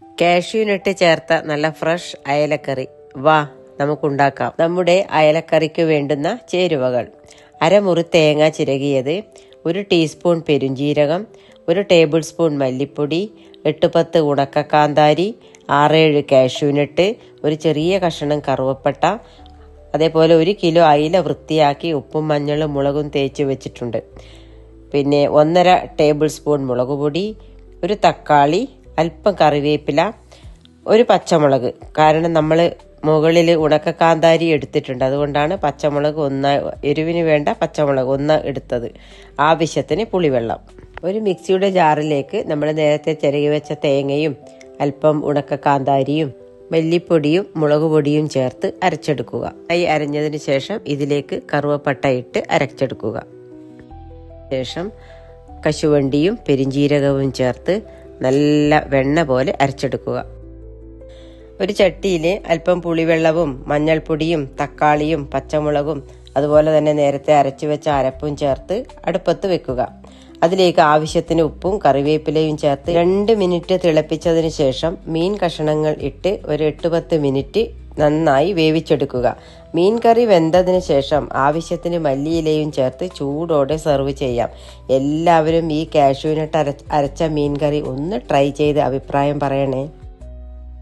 Cashew nut ചേർത്ത നല്ല fresh അയലക്കറി വാ നമുക്കുണ്ടാക്കാം. നമ്മുടെ അയലക്കറിക്ക് വേണ്ടുന്ന ചേരുവകൾ: അരമുറി തേങ്ങ ചിരകിയത്, 1 ടീസ്പൂൺ പെരുംജീരകം, 1 ടേബിൾ സ്പൂൺ മല്ലിപ്പൊടി, 8-10 ഉണക്കക്കാന്താരി, 6-7 കാഷ്യൂനട്ട്, ഒരു ചെറിയ കഷ്ണം കറുവപ്പട്ട, അതേപോലെ 1 കിലോ അയില വൃത്തിയാക്കി ഉപ്പും മഞ്ഞളും മുളകും തേച്ച് വെച്ചിട്ടുണ്ട്. പിന്നെ 1.5 ടേബിൾ സ്പൂൺ മുളക് പൊടി, 1 തക്കാളി, അല്പം കറിവേപ്പില, 1 പച്ചമുളക്. കാരണം നമ്മൾ മുകളിൽ ഉണക്കക്കാന്താരി എടുത്തിട്ടുണ്ട്, അതുകൊണ്ടാണ് പച്ചമുളക് 1, എരിവിന് വേണ്ട പച്ചമുളക് 1 എടുത്തത്. ആവശ്യത്തിന് പുളിവെള്ളം. ഒരു മിക്സിയുടെ ജാറിലേക്ക് നമ്മൾ നേരത്തെ ചിരകി വെച്ച തേങ്ങയും അല്പം ഉണക്കക്കാന്താരിയും മല്ലിപ്പൊടിയും മുളക് പൊടിയും ചേർത്ത് അരച്ചെടുക്കുക. അരഞ്ഞതിന് ശേഷം ഇതിലേക്ക് കറുവപ്പട്ട ഇട്ട് അരച്ചെടുക്കുക. ശേഷം കശുവണ്ടിയും പെരിഞ്ജീരകവും ചേർത്ത് നല്ല വെണ്ണ പോലെ അരച്ചെടുക്കുക. ഒരു ചട്ടിയിൽ അല്പം പുളിവെള്ളവും മഞ്ഞൾപ്പൊടിയും തക്കാളിയും പച്ചമുളകും അതുപോലെ തന്നെ നേരത്തെ അരച്ചു വെച്ച അരപ്പും ചേർത്ത് അടുപ്പത്ത് വെക്കുക. അതിലേക്ക് ആവശ്യത്തിന് ഉപ്പും കറിവേപ്പിലയും ചേർത്ത് 2 മിനിറ്റ് തിളപ്പിച്ചതിന് ശേഷം മീൻ കഷണങ്ങൾ ഇട്ട് ഒരു 8-10 മിനിറ്റ് നന്നായി വേവിച്ചെടുക്കുക. മീൻ കറി വെന്തതിന് ശേഷം ആവശ്യത്തിന് മല്ലിയിലയും ചേർത്ത് ചൂടോടെ സെർവ് ചെയ്യാം. എല്ലാവരും ഈ കാഷ്യൂനട്ട് അരച്ച മീൻ കറി ഒന്ന് ട്രൈ ചെയ്ത് അഭിപ്രായം പറയണേ.